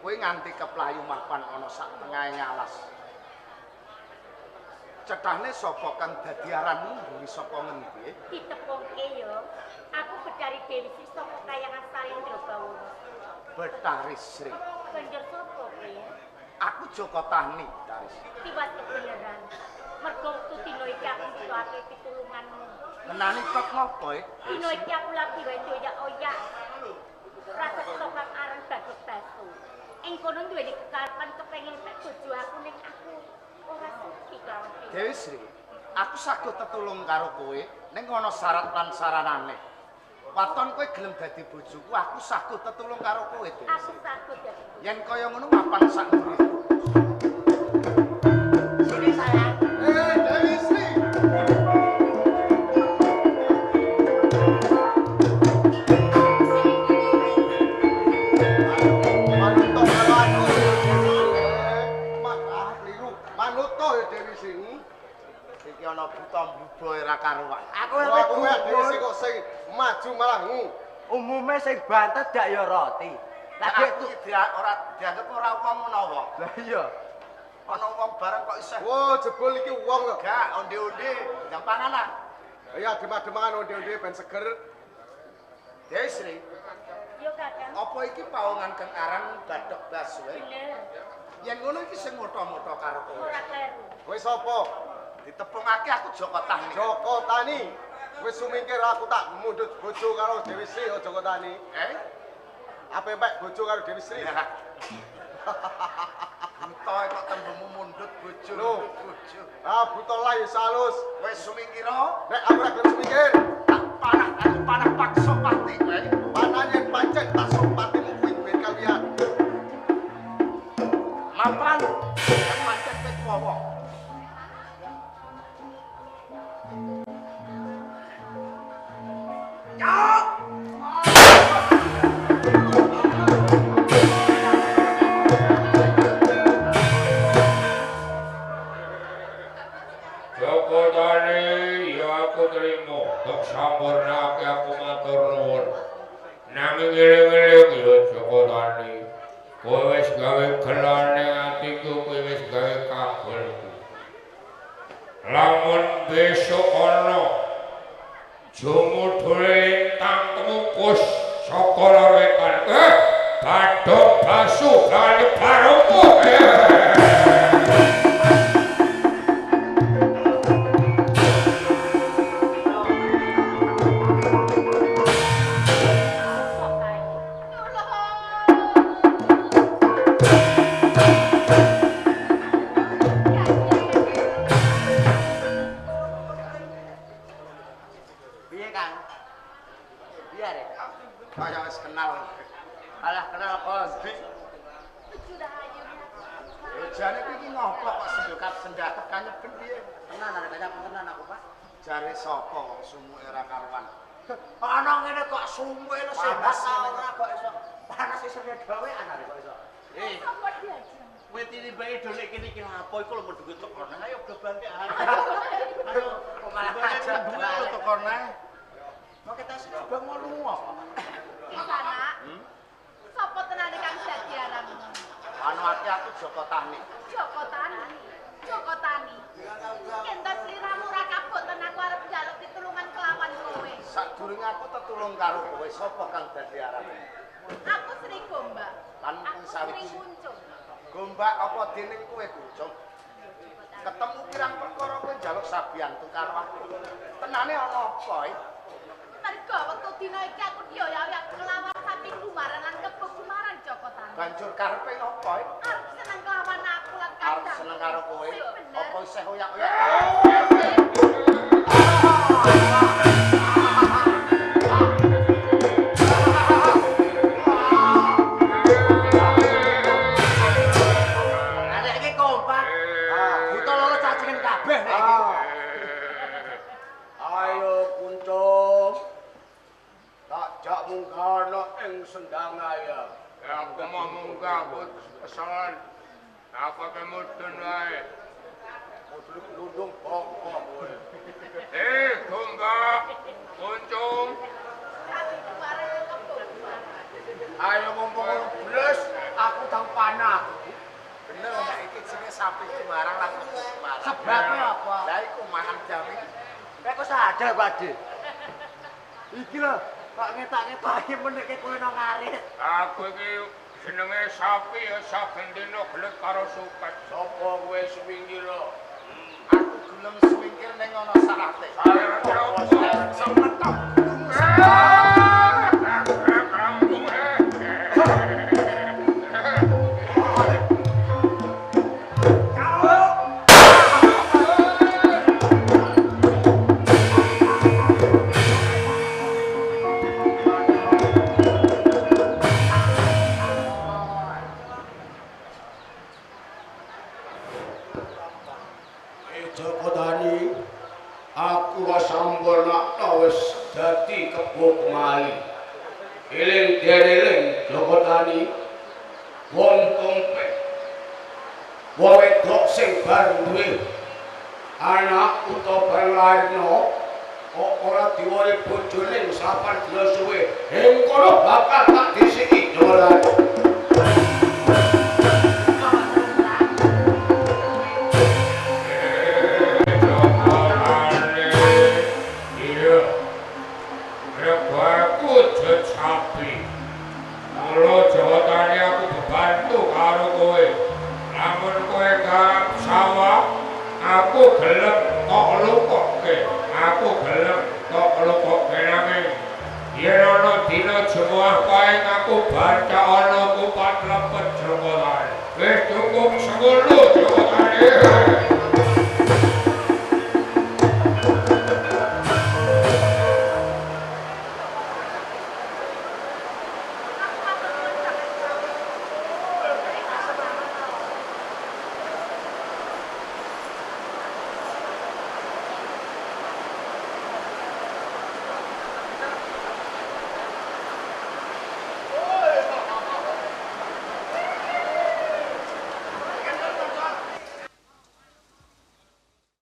Kowe nganti keplayu mapan ana sak tengahe ngalas. Cethahne sapa kang dadi aranmu mburi saka ngendi? Ditepungke yo. Aku Betari Dewi Sri saka Kayangan Salendra Bawono. Betari Sri. Banjur sapa kowe? Aku Joko Tani, Taris. Tiwas kebeneran. Mergo wektu dina iki aku butuhake pitulunganmu. Kenane kok ngopo e? Dina iki aku lagi wae oyak-oyak. Rasa kang aran Bagok Basu. Ing kono duweni kekarepan kepengin tek bojo aku ning aku ora suci kawon. Dewi Sri, aku saged tetulung karo kowe ning ana syarat lan saranane. Waton kowe gelem dadi bojoku, aku saged tetulung karo kowe, Dewi Sri. Aku saged dadi. Yen kaya ngono mapan sak mburi. Sini sayang. Dewi Sri. Iki ana buta buba ora karuan. Aku dhewe sing kok sing maju malah Umume sing bantet dak ya roti. Lagi ora dianggep ora wong menawa. Lah iya. Ana wong bareng kok isih. Wo jebul iki wong kok. Gak onde-onde jam panganan. Ya demah-demahan onde-onde ben seger. Dewi Sri, Yo Kakang. apa iki pawongan kang aran Bathok Basu? Bener. Yen ngono iki sing moto-moto karo kowe. Ora kleru. Kowe sapa? Ditepungake aku Joko Tani. Joko Tani. Wis sumingkir aku tak mundhut bojo karo Dewi Sri ya Joko Tani. Apa mek bojo karo Dewi Sri? Ya. Buta kok tembemu mundhut bojo. Lho. Bojo. Ah buta lah ya salus. Wis sumingkira Nek aku ora gelem sumingkir, aku panah paksa pati kowe. panane pancen tak sopatimu kuwi ben kalian. Mapan pancen kowe tuwa. Joko Tani, ya aku terima. Tak sampurnake aku matur nuwun. Nanging eling-eling ya Joko Tani. Kowe wis gawe gelane atiku, kowe wis gawe kabelku. Lamun besok ana jumudule lintang temukus saka lawetan. Bathok Basu kali barungmu. Piye Kang? Piye rek? Kaya wis kenal. Alah kenal kondi. Jane iki ngopo kok sendakat kanyeben piye? Tenan arek tenan aku, Pak. Jare sapa wong sumuke ora karuan? Ana ngene kok sumuke lho sehat ora kok iso. Panas iso dhewean arek kok iso. Sapa diajeng? Kowe tinimbake dolek kene iki apa iku lho mendhuwe teko. Ayo gebante ayo. Ayo kok malah aja Duwe lho teko neh. Mau kita sedang mau lunga. Sana. Sapa tenane kang dadi aranmu? Anu aku Joko Tani. Joko Tani. Joko Tani. Entar sliramu ora kabut ten aku arep njaluk pitulungan kelawan kowe. Sadurunge aku tetulung karo kowe, sapa kang dadi aranmu? Aku Sri Gombak. Lan Aku sawiji. Sri Kuncung. Gombak apa dening kowe Kucung? Ketemu pirang perkara kowe njaluk sabiyantu karo aku. Tenane ana apa iki? Mergo wektu dina iki aku dioyak-oyak kelawan samping gumaran lan kebo gumaran Joko Tani. Banjur karepe ngopo iki? Arep seneng kelawan aku lan Arep kadang. seneng karo kowe. Bener. Apa isih oyak-oyak? Arek iki kompak. Buta loro cacingan kabeh nek iki. Ayo Kuncung. Tak jak mungkana ing sendang ayam. Ya aku mau munggah kesalahan. Apa kemudun wae? Kudu nundung bokok kowe. Gonggak, Kuncung. Ayo mumpung blas, aku tau panah. Bener nek iki jenenge sapi Semarang lan Semarang. Sebabnya apa? Lah iku mangan jami. Nek kok sadar, Pak De. Iki lho, kok ngetak-ngetaki meneke kowe nang ngarit. Aku iki jenenge sapi ya saben dina gelet karo suket. Sopo kowe seminggi lo? Aku gelem swingkir ning ana sarate. Semetok. Joko Tani, aku sampurna wis dadi kebo kemali. Eling dereling Joko Tani, wong tumpek, wong wedok sing bar duwe anak utawa lairno, kok ora diwori bojone sapan dina suwe. Ing kono bakal tak disiki Joko Tani. Aku gelem tok lukokke, aku gelem tok lukokke nanging yen ana dina jemuah paing aku baca ana kupat lepet Joko Tani. Wis cukup semono Joko Tani.